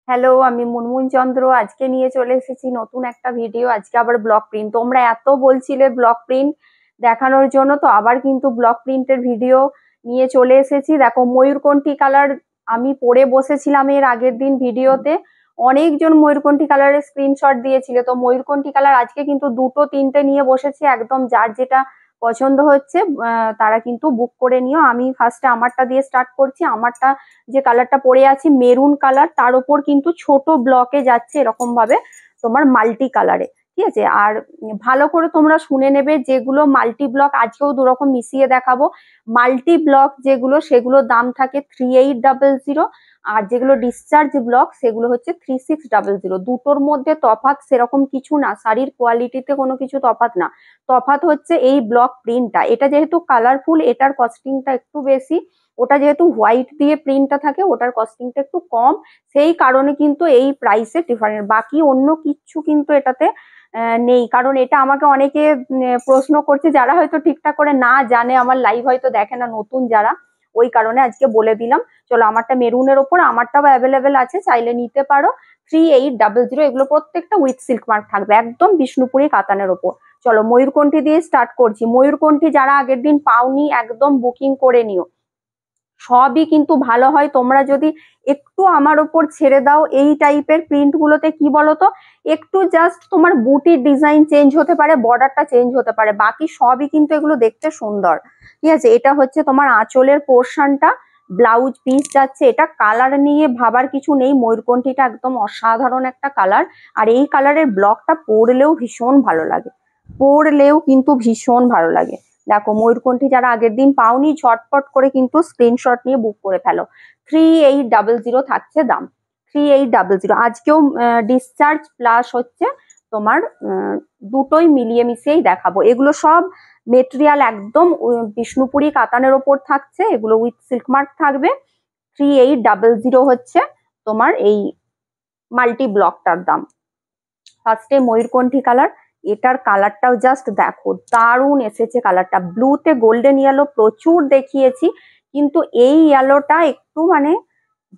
Hello, আমি মুনমুন চন্দ্র। আজকে নিয়ে চলে এসেছি নতুন একটা ভিডিও। আজকে আবার ব্লক প্রিন্ট। তোমরা এত বলছিলে ব্লক প্রিন্ট দেখানোর জন্য, তো আবার কিন্তু ব্লক প্রিন্টের ভিডিও নিয়ে চলে এসেছি। দেখো, ময়ূরকণ্ঠী কালার আমি পরে বসেছিলাম এর আগের দিন ভিডিওতে। অনেকজন ময়ূরকণ্ঠী কালারের স্ক্রিনশট দিয়েছিল। তো ময়ূরকণ্ঠী কালার আজকে কিন্তু দুটো তিনটে নিয়ে বসেছি। একদম যার যেটা পছন্দ হচ্ছে তারা কিন্তু বুক করে নিও। আমি ফার্স্টে আমারটা দিয়ে স্টার্ট করছি। আমারটা যে কালারটা পরে আছি মেরুন কালার, তার উপর কিন্তু ছোট ব্লকে যাচ্ছে এরকম ভাবে তোমার মাল্টি কালারে। ঠিক আছে, আর ভালো করে তোমরা শুনে নেবে, যেগুলো মাল্টি ব্লক আজকেও দুরকম মিশিয়ে দেখাবো। মাল্টি ব্লক যেগুলো সেগুলোর দাম থাকে 3800, আর যেগুলো ডিসচার্জ ব্লক সেগুলো হচ্ছে 3600। দুটোর মধ্যে তফাৎ সেরকম কিছু না, শাড়ির কোয়ালিটিতে কোনো কিছু তফাৎ না। তফাৎ হচ্ছে এই ব্লক প্রিন্টটা। এটা যেহেতু কালারফুল, এটার কস্টিংটা একটু বেশি। ওটা যেহেতু হোয়াইট দিয়ে প্রিন্টটা থাকে, ওটার কস্টিংটা একটু কম। সেই কারণে কিন্তু এই প্রাইসের ডিফারেন্স। বাকি অন্য কিচ্ছু কিন্তু এটাতে নেই। কারণ এটা আমাকে অনেকে প্রশ্ন করছে, যারা হয়তো ঠিকঠাক করে না জানে, আমার লাইভ হয়তো দেখে না, নতুন যারা, ওই কারণে আজকে বলে দিলাম। চলো, আমারটা মেরুনের ওপর, আমারটাও অ্যাভেলেবেল আছে, চাইলে নিতে পারো। 3800, এগুলো প্রত্যেকটা উইথ সিল্ক মার্ক থাকবে, একদম বিষ্ণুপুরি কাতানের ওপর। চলো, ময়ূরকণ্ঠী দিয়ে স্টার্ট করছি। ময়ূরকণ্ঠী যারা আগের দিন পাওনি, একদম বুকিং করে নিও। সবই কিন্তু ভালো হয় তোমরা যদি একটু আমার উপর ছেড়ে দাও। এই টাইপের প্রিন্ট গুলোতে কি বলতো, একটু জাস্ট তোমার বুটির ডিজাইন চেঞ্জ হতে পারে, বর্ডারটা চেঞ্জ হতে পারে, বাকি সবই কিন্তু এগুলো দেখতে সুন্দর। ঠিক আছে, এটা হচ্ছে তোমার আঁচলের পোর্শনটা। ব্লাউজ পিস যাচ্ছে। এটা কালার নিয়ে ভাবার কিছু নেই, ময়ূরকণ্ঠীটা একদম অসাধারণ একটা কালার। আর এই কালারের ব্লকটা পরলেও ভীষণ ভালো লাগে, পরলেও কিন্তু ভীষণ ভালো লাগে। দেখো, ময়ূরকণ্ঠী যারা আগের দিন পাওনি, ঝটপট করে কিন্তু স্ক্রিনশট নিয়ে বুক করে ফেলো। 3800 থাকছে দাম, 3800। আজকেও ডিসচার্জ প্লাস হচ্ছে তোমার দুটোই মিলিয়ে মিশিয়েই দেখাবো। এগুলো সব মেটেরিয়াল একদম বিষ্ণুপুরি কাতানের ওপর থাকছে, এগুলো উইথ সিল্ক মার্ক থাকবে। 3800 হচ্ছে তোমার এই মাল্টি ব্লকটার দাম। ফার্স্টে ময়ূরকণ্ঠী কালার, এটার কালারটাও জাস্ট দেখো, দারুণ এসেছে কালারটা। ব্লুতে গোল্ডেন ইয়েলো প্রচুর দেখিয়েছি, কিন্তু এই ইয়েলোটা একটু মানে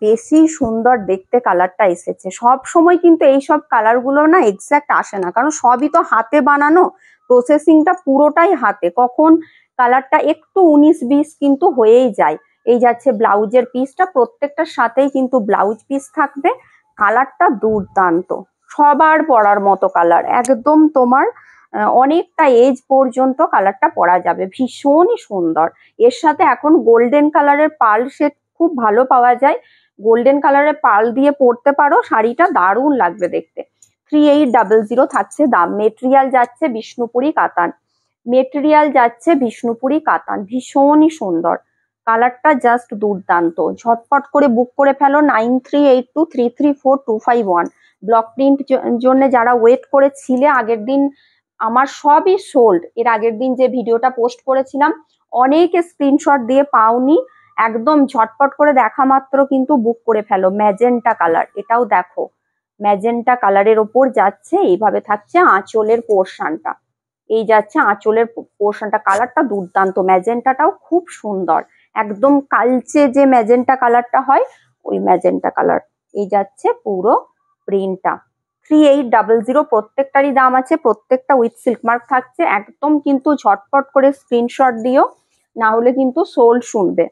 বেশি সুন্দর দেখতে কালারটা এসেছে। সব সময় কিন্তু এই সব কালারগুলো না এক্সাক্ট আসে না, কারণ সবই তো হাতে বানানো, প্রসেসিংটা পুরোটাই হাতে। কখন কালারটা একটু 19-20 কিন্তু হয়েই যায়। এই যাচ্ছে ব্লাউজের পিসটা, প্রত্যেকটার সাথেই কিন্তু ব্লাউজ পিস থাকবে। কালারটা দুর্দান্ত, সবার পরার মতো কালার, একদম তোমার অনেকটা এজ পর্যন্ত কালারটা পরা যাবে, ভীষণই সুন্দর। এর সাথে এখন গোল্ডেন কালারের পার্ল সেট খুব ভালো পাওয়া যায়, গোল্ডেন কালারের পার্ল দিয়ে পরতে পারো, শাড়িটা দারুণ লাগবে দেখতে। 3800 থাকছে দাম। মেটেরিয়াল যাচ্ছে বিষ্ণুপুরি কাতান, মেটেরিয়াল যাচ্ছে বিষ্ণুপুরি কাতান, ভীষণই সুন্দর। কালারটা জাস্ট দুর্দান্ত। ঝটপট করে বুক করে ফেলো। 9382334251। ব্লক প্রিন্ট জন্য যারা ওয়েট করেছিলে আগের দিন, আমার সবই সোল্ড। এর আগের দিন যে ভিডিওটা পোস্ট করেছিলাম, অনেকে স্ক্রিনশট দিয়ে পাওনি, একদম ঝটপট করে দেখা মাত্র কিন্তু বুক করে ফেলো। ম্যাজেন্টা কালার, এটাও দেখো, ম্যাজেন্টা কালারের ওপর যাচ্ছে। এইভাবে থাকছে আঁচলের পোর্শনটা, এই যাচ্ছে আঁচলের পোর্শনটা। কালারটা দুর্দান্ত, ম্যাজেন্টাটাও খুব সুন্দর, একদম কালচে যে ম্যাজেন্টা কালারটা হয়, ওই ম্যাজেন্টা কালার। এই যাচ্ছে পুরো প্রিন্টটা। 3800 প্রত্যেকটারই দাম আছে, প্রত্যেকটা উইথ সিল্ক মার্ক থাকছে। একদম কিন্তু ঝটপট করে স্ক্রিনশট দিও, না হলে কিন্তু সোল্ড শুনবে।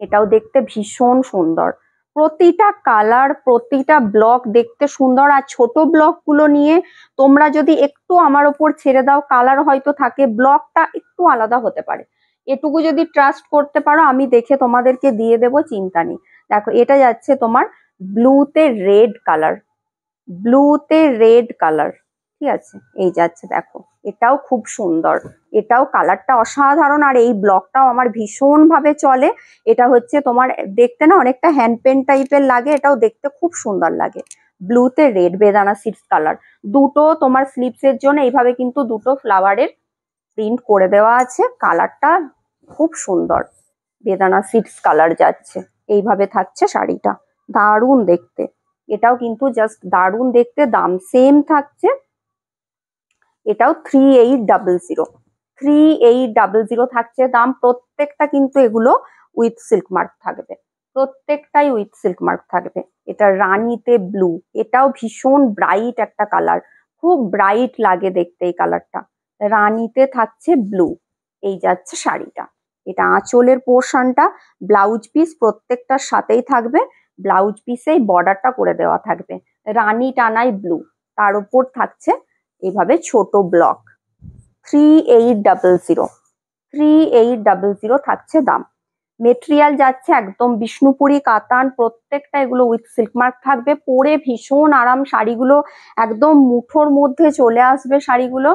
এটাও দেখতে ভীষণ সুন্দর, প্রতিটা কালার প্রতিটা ব্লক দেখতে সুন্দর। আর ছোট ব্লক গুলো নিয়ে তোমরা যদি একটু আমার ওপর ছেড়ে দাও, কালার হয়তো থাকে, ব্লকটা একটু আলাদা হতে পারে, এটুকু যদি ট্রাস্ট করতে পারো, আমি দেখে তোমাদেরকে দিয়ে দেবো, চিন্তা নেই। দেখো, এটা যাচ্ছে তোমার ব্লুতে রেড কালার, ব্লুতে রেড কালার। ঠিক আছে, এই যাচ্ছে দেখো, এটাও খুব সুন্দর, এটাও কালারটা অসাধারণ। আর এই ব্লকটাও আমার ভীষণ ভাবে চলে। এটা হচ্ছে তোমার দেখতে না অনেকটা হ্যান্ড পেন টাইপের লাগে, এটাও দেখতে খুব সুন্দর লাগে। ব্লুতে রেড, বেদানা সিডস কালার। দুটো তোমার স্লিপস এর জন্য এইভাবে কিন্তু দুটো ফ্লাওয়ারের প্রিন্ট করে দেওয়া আছে। কালারটা খুব সুন্দর, বেদানা সিডস কালার যাচ্ছে। এইভাবে থাকছে শাড়িটা, দারুণ দেখতে। এটাও কিন্তু জাস্ট দারুণ দেখতে। দাম সেম থাকছে, এটাও 3800, 3800 থাকছে দাম। প্রত্যেকটা কিন্তু এগুলো উইথ সিল্ক মার্ক থাকবে। প্রত্যেকটাই উইথ সিল্ক মার্ক থাকবে। এটা রানীতে ব্লু, এটাও ভীষণ ব্রাইট একটা কালার, খুব ব্রাইট লাগে দেখতে এই কালারটা। রানীতে থাকছে ব্লু। এই যাচ্ছে শাড়িটা, এটা আঁচলের পোর্শনটা। ব্লাউজ পিস প্রত্যেকটার সাথেই থাকবে, ব্লাউজ পিসেই বর্ডারটা করে দেওয়া থাকবে রানী টানাই ব্লু। তার উপর থাকছে এইভাবে ছোট ব্লক। 3800, 3800 থাকছে দাম। মেটেরিয়াল যাচ্ছে একদম বিষ্ণুপুরি কাতান, প্রত্যেকটা এগুলো উইথ সিল্ক মার্ক থাকবে। পরে ভীষণ আরাম, শাড়িগুলো একদম মুঠোর মধ্যে চলে আসবে শাড়িগুলো।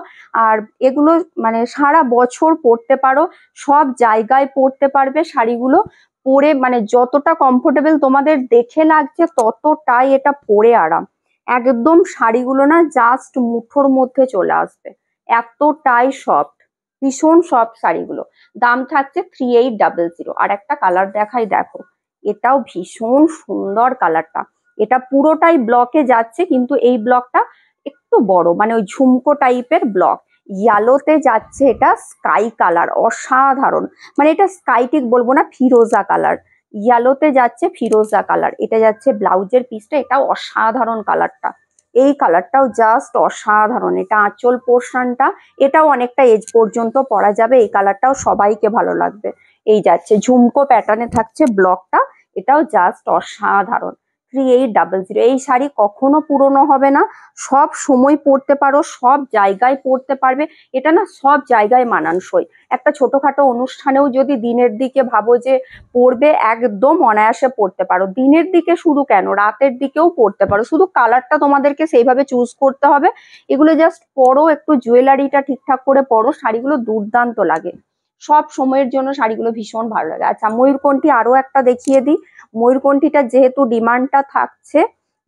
আর এগুলো মানে সারা বছর পরতে পারো, সব জায়গায় পরতে পারবে শাড়িগুলো। পরে মানে যতটা কমফোর্টেবল তোমাদের দেখে লাগছে ততটাই এটা পরে আরাম। একদম শাড়িগুলো না জাস্ট মুঠোর মধ্যে চলে আসবে, এতটাই সফট, ভীষণ সফট শাড়িগুলো। দাম থাকছে 3800। আর একটা কালার দেখাই, দেখো এটাও ভীষণ সুন্দর কালারটা। এটা পুরোটাই ব্লকে যাচ্ছে, কিন্তু এই ব্লকটা একটু বড়, মানে ওই ঝুমকো টাইপের ব্লক। ইয়েলোতে যাচ্ছে এটা স্কাই কালার, অসাধারণ। মানে এটা স্কাই ঠিক বলবো না, ফিরোজা কালার। ইয়েলোতে যাচ্ছে ফিরোজা কালার। এটা যাচ্ছে ব্লাউজের পিসটা, এটাও অসাধারণ কালারটা। এই কালারটাও জাস্ট অসাধারণ। এটা আঁচল পোর্শনটা, এটাও অনেকটা এজ পর্যন্ত পরা যাবে। এই কালারটাও সবাইকে ভালো লাগবে। এই যাচ্ছে ঝুমকো প্যাটার্নে থাকছে ব্লকটা, এটাও জাস্ট অসাধারণ। 3800। এই শাড়ি কখনো পুরনো হবে না, সব সময় পরতে পারো, সব জায়গায় পরতে পারবে। এটা না সব জায়গায় মানানসই। একটা ছোটখাটো অনুষ্ঠানেও যদি দিনের দিকে ভাবো যে পরবে, একদম অনায়াসে পরতে পারো। দিনের দিকে শুধু কেন, রাতের দিকেও পরতে পারো, শুধু কালারটা তোমাদেরকে সেইভাবে চুজ করতে হবে। এগুলো জাস্ট পরো, একটু জুয়েলারিটা ঠিকঠাক করে পরো, শাড়িগুলো দুর্দান্ত লাগে। সব সময়ের জন্য শাড়িগুলো ভীষণ ভালো লাগে। আচ্ছা, ময়ূরকণ্ঠী আরো একটা দেখিয়ে দিই। ময়ূরকণ্ঠীটা যেহেতু ডিমান্ডটা থাকছে,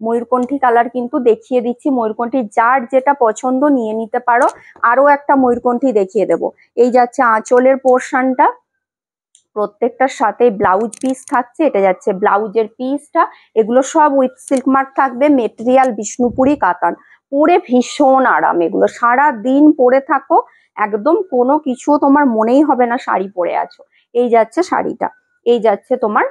ময়ূরকণ্ঠী কালার কিন্তু দেখিয়ে দিচ্ছি। ময়ূরকণ্ঠী যার যেটা পছন্দ নিয়ে নিতে পারো। আরো একটা ময়ূরকণ্ঠী দেখিয়ে দেবো। এই যাচ্ছে আঁচলের পোর্শনটা, প্রত্যেকটার সাথে ব্লাউজ পিস থাকছে। এটা যাচ্ছে ব্লাউজের পিসটা। এগুলো সব উইথ সিল্ক মার্ক থাকবে। মেটেরিয়াল বিষ্ণুপুরি কাতান, পরে ভীষণ আরাম। এগুলো সারা দিন পরে থাকো, একদম কোনো কিছু তোমার মনেই হবে না শাড়ি পরে আছো। এই যাচ্ছে শাড়িটা, এই যাচ্ছে তোমার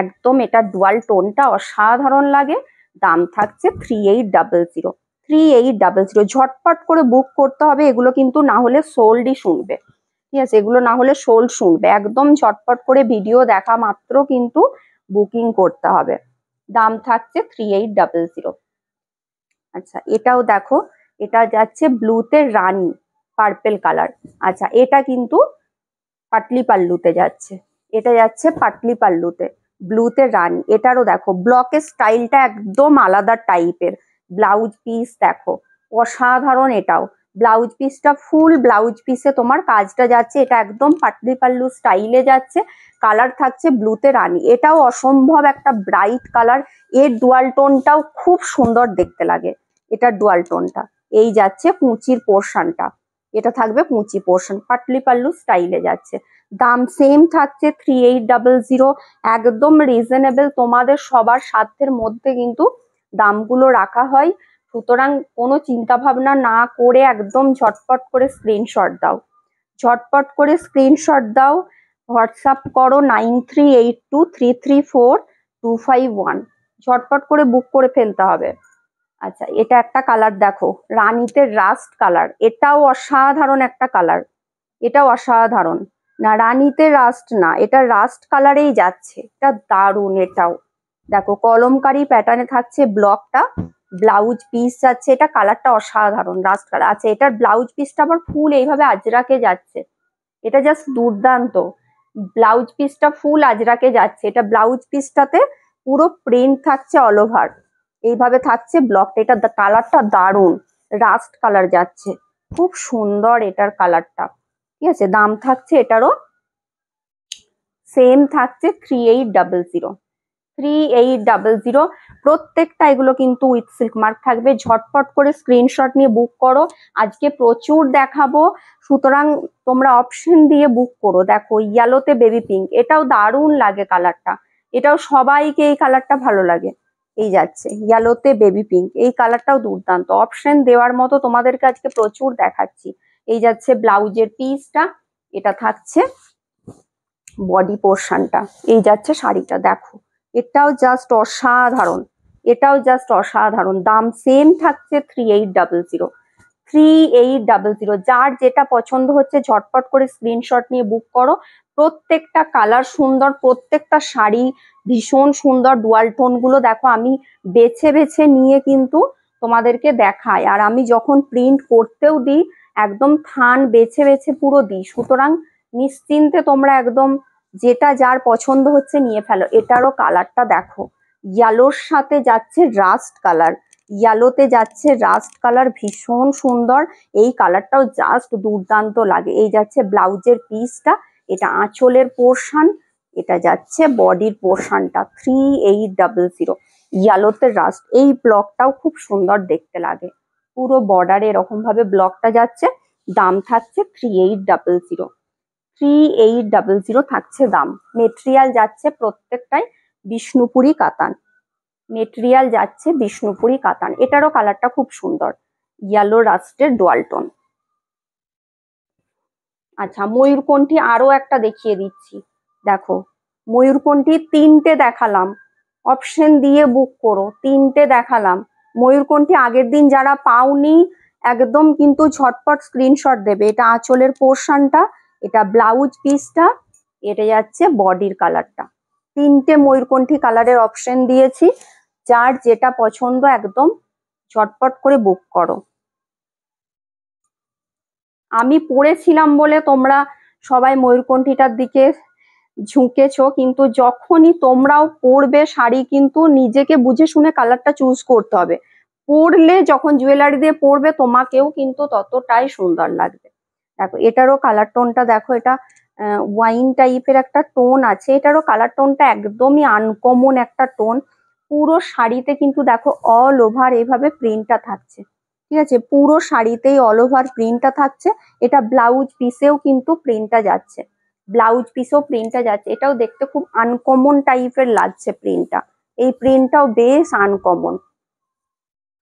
একদম এটা ডুয়াল টোনটা, অসাধারণ লাগে। দাম থাকছে 3800। 3800 ঝটপট করে বুক করতে হবে, এগুলো কিন্তু না হলে সোল্ডই শুনবে। ঠিক আছে, এগুলো না হলে সোল্ড শুনবে। একদম ঝটপট করে ভিডিও দেখা মাত্র কিন্তু বুকিং করতে হবে। দাম থাকছে 3800। আচ্ছা, এটাও দেখো, এটা যাচ্ছে ব্লুতে রানী পার্পেল কালার। আচ্ছা, এটা কিন্তু পাটলি পাল্লুতে যাচ্ছে, এটা যাচ্ছে পাটলি পাল্লুতে ব্লুতে রানী। এটারও দেখো ব্লকের স্টাইলটা একদম আলাদা টাইপের। ব্লাউজ পিস দেখো অসাধারণ। এটাও ব্লাউজ পিসটা ফুল ব্লাউজ পিসে তোমার কাজটা যাচ্ছে, এটা একদম পাটলি পাল্লু স্টাইলে যাচ্ছে। কালার থাকছে ব্লুতে রানী, এটাও অসম্ভব একটা ব্রাইট কালার। এর ডুয়াল টোনটাও খুব সুন্দর দেখতে লাগে, এটা ডুয়াল টোনটা। এই যাচ্ছে কুচির পোর্শনটা, এটা থাকবে কুচি পোর্শন, পাটলি পাল্লু স্টাইলে যাচ্ছে। দাম সেম থাকছে 3800। একদম রিজনেবল, তোমাদের সবার সাধ্যের মধ্যে কিন্তু দামগুলো রাখা হয়। সুতরাং কোনো চিন্তা ভাবনা না করে একদম ঝটপট করে স্ক্রিনশট দাও, ঝটপট করে স্ক্রিনশট দাও। হোয়াটসঅ্যাপ করো 9382334251। ঝটপট করে বুক করে ফেলতে হবে। আচ্ছা, এটা একটা কালার দেখো, রানীতে রাস্ট কালার। এটাও অসাধারণ একটা কালার, এটাও অসাধারণ। না, রানীতে রাস্ট না, এটা রাস্ট কালারেই যাচ্ছে, এটা দারুণ। এটাও দেখো কলমকারি প্যাটার্নে থাকছে ব্লকটা, ব্লাউজ পিস যাচ্ছে। এটা কালারটা অসাধারণ, রাস্ট কালার। আচ্ছা, এটার ব্লাউজ পিসটা আবার ফুল এইভাবে আজরাকে যাচ্ছে, এটা জাস্ট দুর্দান্ত। ব্লাউজ পিসটা ফুল আজরাকে যাচ্ছে, এটা ব্লাউজ পিসটাতে পুরো প্রিন্ট থাকছে অল ওভার, এইভাবে থাকছে ব্লকটা। এটা কালারটা দারুণ, রাস্ট কালার যাচ্ছে, খুব সুন্দর এটার কালারটা। ঠিক আছে, দাম থাকছে এটারও সেম থাকছে 3800। 3800 প্রত্যেকটা। এগুলো কিন্তু উইথ সিল্ক মার্ক থাকবে। ঝটপট করে স্ক্রিনশট নিয়ে বুক করো, আজকে প্রচুর দেখাবো, সুতরাং তোমরা অপশন দিয়ে বুক করো। দেখো ইয়েলোতে বেবি পিঙ্ক, এটাও দারুণ লাগে কালারটা, এটাও সবাইকে এই কালারটা ভালো লাগে। এই যাচ্ছে ইয়েলোতে বেবি পিঙ্ক, এই কালারটাও দুর্দান্ত। অপশন দেওয়ার মতো তোমাদেরকে আজকে প্রচুর দেখাচ্ছি। এই যাচ্ছে ব্লাউজের পিসটা, এটা থাকছে বডি পোর্শনটা। এই যাচ্ছে শাড়িটা, দেখো এটাও জাস্ট অসাধারণ, এটাও জাস্ট অসাধারণ। দাম সেম থাকছে 3800, 3800। যার যেটা পছন্দ হচ্ছে ঝটপট করে স্ক্রিনশট নিয়ে বুক করো। প্রত্যেকটা কালার সুন্দর, প্রত্যেকটা শাড়ি ভীষণ সুন্দর। ডুয়াল টোন গুলো দেখো, আমি বেছে বেছে নিয়ে কিন্তু তোমাদেরকে দেখাই, আর আমি যখন প্রিন্ট করতেও দিই একদম থান বেছে বেছে পুরো দিই। সুতরাং নিশ্চিন্তে তোমরা একদম যেটা যার পছন্দ হচ্ছে নিয়ে ফেলো। এটারও কালারটা দেখো, ইয়েলোর সাথে যাচ্ছে রাস্ট কালার, ইয়েলোতে যাচ্ছে রাস্ট কালার, ভীষণ সুন্দর। এই কালারটাও জাস্ট দুর্দান্ত লাগে। এই যাচ্ছে ব্লাউজের পিসটা, এটা আঁচলের পোর্শন, এটা যাচ্ছে বডির পোর্শনটা। 3800 ইয়েলোতে রাস্ট। এই ব্লকটাও খুব সুন্দর দেখতে লাগে, পুরো বর্ডারে এরকম ভাবে ব্লকটা যাচ্ছে। দাম থাকছে 3800, 3800 থাকছে দাম। মেটেরিয়াল যাচ্ছে প্রত্যেকটাই বিষ্ণুপুরি কাতান, মেটেরিয়াল যাচ্ছে বিষ্ণুপুরি কাতান। এটারও কালারটা খুব সুন্দর, ইয়েলো রাস্টের ডুয়াল টোন। আচ্ছা, ময়ূরকণ্ঠী আরো একটা দেখিয়ে দিচ্ছি। দেখো, ময়ূরকণ্ঠী তিনটে দেখালাম, অপশন দিয়ে বুক করো। তিনটে দেখালাম ময়ূরকণ্ঠী। আগের দিন যারা পাওনি একদম কিন্তু ঝটপট স্ক্রিনশট দেবে। এটা আঁচলের পোর্শনটা, এটা ব্লাউজ পিসটা, এটা যাচ্ছে বডির কালারটা। তিনটে ময়ূরকণ্ঠী কালারের অপশন দিয়েছি, যার যেটা পছন্দ একদম ঝটপট করে বুক করো। আমি পরেছিলাম বলে তোমরা সবাই ময়ূরকণ্ঠীটার দিকে ঝুঁকেছো, কিন্তু যখনই তোমরাও পরবে শাড়ি কিন্তু নিজেকে বুঝে শুনে কালারটা চুজ করতে হবে। পরলে যখন জুয়েলারি দিয়ে পরবে তোমাকেও কিন্তু ততটাই সুন্দর লাগবে। দেখো এটারও কালার টোনটা দেখো, এটা ওয়াইন টাইপের একটা টোন আছে। এটারও কালার টোনটা একদমই আনকমন একটা টোন। পুরো শাড়িতে কিন্তু দেখো অল ওভার এইভাবে প্রিন্টটা থাকছে, ঠিক আছে? পুরো শাড়িতেই অল ওভার প্রিন্টটা থাকছে। এটা ব্লাউজ পিসেও কিন্তু প্রিন্টটা যাচ্ছে, ব্লাউজ পিসেও প্রিন্টটা যাচ্ছে। এটাও দেখতে খুব আনকমন টাইপের লাগছে প্রিন্টটা। এই প্রিন্টটাও বেশ আনকমন,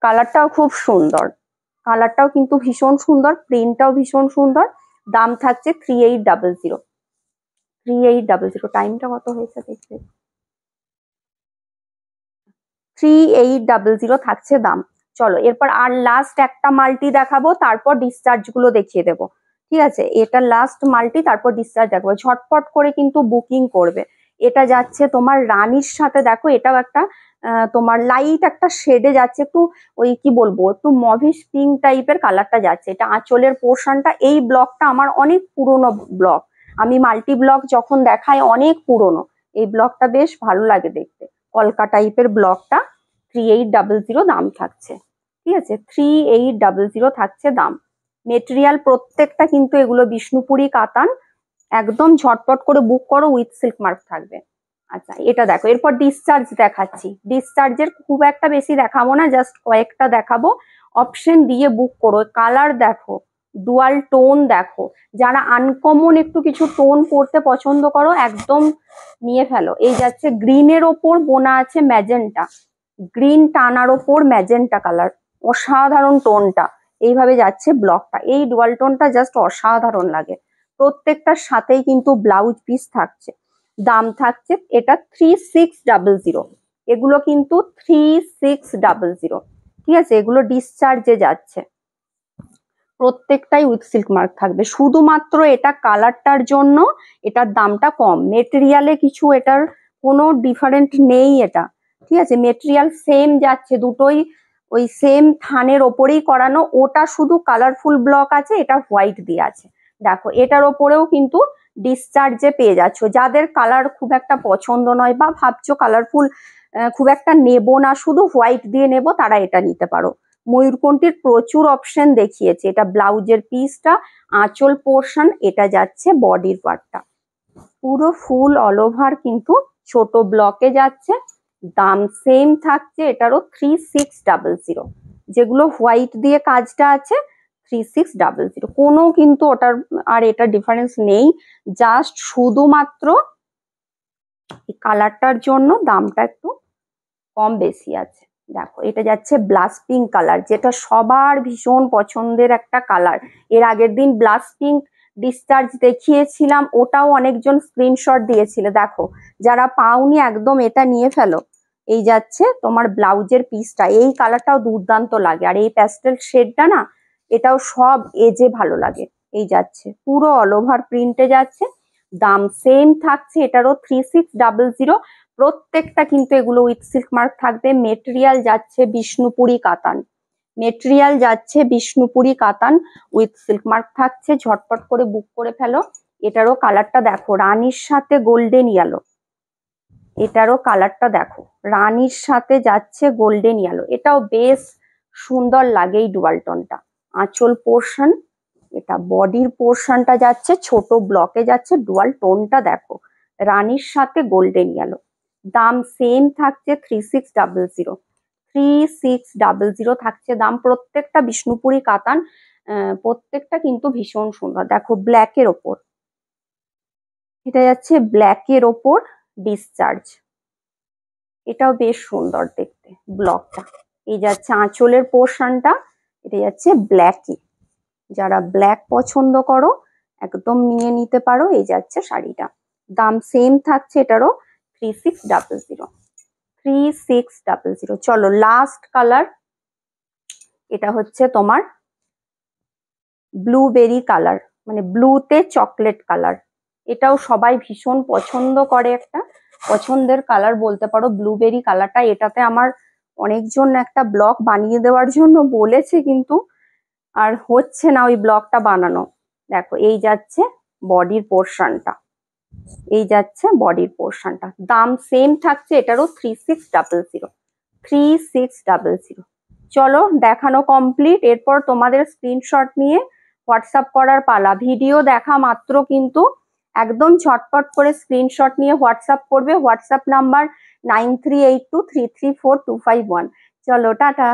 কালারটাও খুব সুন্দর, কালারটাও কিন্তু ভীষণ সুন্দর, প্রিন্টটাও ভীষণ সুন্দর। দাম থাকছে 3800, 3800। টাইমটা কত হয়েছে দেখতে, 3800 থাকছে দাম। চলো এরপর আর লাস্ট একটা মাল্টি দেখাবো, তারপর ডিসচার্জ গুলো দেখিয়ে দেবো, ঠিক আছে? এটা লাস্ট মাল্টি, তারপর ডিসচার্জ দেখাবো। ঝটপট করে কিন্তু বুকিং করবে। এটা যাচ্ছে তোমার রানীর সাথে, দেখো এটাও একটা তোমার লাইট একটা শেডে যাচ্ছে, একটু ওই কি বলবো, একটু মভিশ পিঙ্ক টাইপের কালারটা যাচ্ছে। এটা আঁচলের পোর্শনটা। এই ব্লকটা আমার অনেক পুরনো ব্লক, আমি মাল্টি ব্লক যখন দেখাই অনেক পুরনো। এই ব্লকটা বেশ ভালো লাগে দেখতে, কলকা টাইপের ব্লকটা। 3800 দাম থাকছে, ঠিক আছে? 3800 থাকছে দাম। মেটেরিয়াল প্রত্যেকটা কিন্তু এগুলো বিষ্ণুপুরি কাতান। একদম ঝটপট করে বুক করো, উইথ সিল্ক মার্ক থাকবে। আচ্ছা এটা দেখো, এরপর ডিসচার্জ দেখাচ্ছি। ডিসচার্জের খুব একটা বেশি দেখাবো না, জাস্ট কয়েকটা দেখাবো। অপশন দিয়ে বুক করো। কালার দেখো, ডুয়াল টোন দেখো। যারা আনকমন একটু কিছু টোন পড়তে পছন্দ করো একদম নিয়ে ফেলো। এই যাচ্ছে গ্রিনের ওপর বোনা আছে ম্যাজেন্টা, গ্রিন টানার ওপর ম্যাজেন্টা কালার, অসাধারণ টোনটা। এইভাবে যাচ্ছে ব্লকটা। এই ডুয়াল টোনটা জাস্ট অসাধারণ লাগে। প্রত্যেকটার সাথেই কিন্তু ব্লাউজ পিস থাকছে। দাম থাকছে এটা 3600। এগুলো কিন্তু 3600, ঠিক আছে? এগুলো ডিসচার্জে যাচ্ছে, প্রত্যেকটাই উইথ সিল্ক মার্ক থাকবে। শুধুমাত্র এটা কালারটার জন্য এটার দামটা কম, মেটেরিয়ালে কিছু এটার কোনো ডিফারেন্ট নেই এটা, ঠিক আছে? মেটেরিয়াল সেম যাচ্ছে, দুটোই ওই সেম থানের ওপরেই করানো। ওটা শুধু কালারফুল ব্লক আছে, এটা হোয়াইট দিয়ে আছে। দেখো এটার ওপরেও কিন্তু ডিসচার্জে পেয়ে যাচ্ছ। যাদের কালার খুব একটা পছন্দ নয় বা ভাবছো কালারফুল খুব একটা নেবো না, শুধু হোয়াইট দিয়ে নেবো, তারা এটা নিতে পারো। ময়ূরকণ্ঠীর প্রচুর অপশন দেখিয়েছে। এটা ব্লাউজের পিসটা, আঁচল পোর্শন, এটা যাচ্ছে বডির পার্টটা। পুরো ফুল অল ওভার কিন্তু ছোট ব্লকে যাচ্ছে। দাম সেম থাকছে এটারও 3600। যেগুলো হোয়াইট দিয়ে কাজটা আছে 3600, কোনো কিন্তু ওটার আর এটা ডিফারেন্স নেই, জাস্ট শুধুমাত্র কালারটার জন্য দামটা একটু কম বেশি আছে। দেখো এটা যাচ্ছে ব্লাশ পিঙ্ক কালার, যেটা সবার ভীষণ পছন্দের একটা কালার। এর আগের দিন ব্লাশ পিঙ্ক ডিসচার্জ দেখিয়েছিলাম, ওটাও অনেকজন স্ক্রিনশট দিয়েছিল। দেখো যারা পাওনি একদম এটা নিয়ে ফেলো। এই যাচ্ছে তোমার ব্লাউজের পিসটা, এই কালারটাও দুর্দান্ত লাগে, আর এই প্যাস্টেল শেডটা না এটাও সব এজে ভালো লাগে। এই যাচ্ছে পুরো অল ওভার প্রিন্টে যাচ্ছে, দাম সেম থাকছে এটারও 3600। প্রত্যেকটা কিন্তু এগুলো উইথ সিল্ক মার্ক থাকবে। মেটেরিয়াল যাচ্ছে বিষ্ণুপুরি কাতান, মেটেরিয়াল যাচ্ছে বিষ্ণুপুরি কাতান, উইথ সিল্ক মার্ক থাকছে। ঝটপট করে বুক করে ফেলো। এটারও কালারটা দেখো রানীর সাথে গোল্ডেন ইয়েলো, এটারও কালারটা দেখো রানীর সাথে যাচ্ছে গোল্ডেন ইয়েলো, এটাও বেশ সুন্দর লাগে এই ডুয়াল টোনটা। আঁচল পোর্শন, এটা বডির পোর্শনটা যাচ্ছে ছোট ব্লকে যাচ্ছে, ডুয়াল টোনটা দেখো রানীর সাথে গোল্ডেন ইয়েলো। দাম সেম থাকছে 3600, 3600 থাকছে দাম। প্রত্যেকটা বিষ্ণুপুরি কাতান, প্রত্যেকটা কিন্তু ভীষণ সুন্দর। দেখো ব্ল্যাকের ওপর, এটা যাচ্ছে ব্ল্যাকের ওপর ডিসচার্জ, এটাও বেশ সুন্দর দেখতে ব্লকটা। এই যাচ্ছে আঁচলের পোর্শনটা, এটা যাচ্ছে ব্ল্যাকই, যারা ব্ল্যাক পছন্দ করো একদম নিয়ে নিতে পারো। এই যাচ্ছে শাড়িটা, দাম সেম থাকছে এটারও 3600, 3600। চলো লাস্ট কালার, এটা হচ্ছে তোমার ব্লুবেরি কালার, মানে ব্লুতে চকলেট কালার। এটাও সবাই ভীষণ পছন্দ করে, একটা পছন্দের কালার বলতে পারো ব্লুবেরি কালারটা। এটাতে আমার অনেকজন একটা ব্লগ বানিয়ে দেওয়ার জন্য বলেছে, কিন্তু আর হচ্ছে না ওই ব্লগটা বানানো। দেখো এই যাচ্ছে বডির পোর্শনটা, এই যাচ্ছে বডির পোর্শনটা, দাম সেম থাকছে এটারও 3600, 3600। চলো দেখানো কমপ্লিট, এরপর তোমাদের স্ক্রিনশট নিয়ে হোয়াটসঅ্যাপ করার পালা। ভিডিও দেখা মাত্র কিন্তু একদম ঝটপট করে স্ক্রিনশট নিয়ে হোয়াটসঅ্যাপ করবে। WhatsApp number 9382334251। চলো টাটা।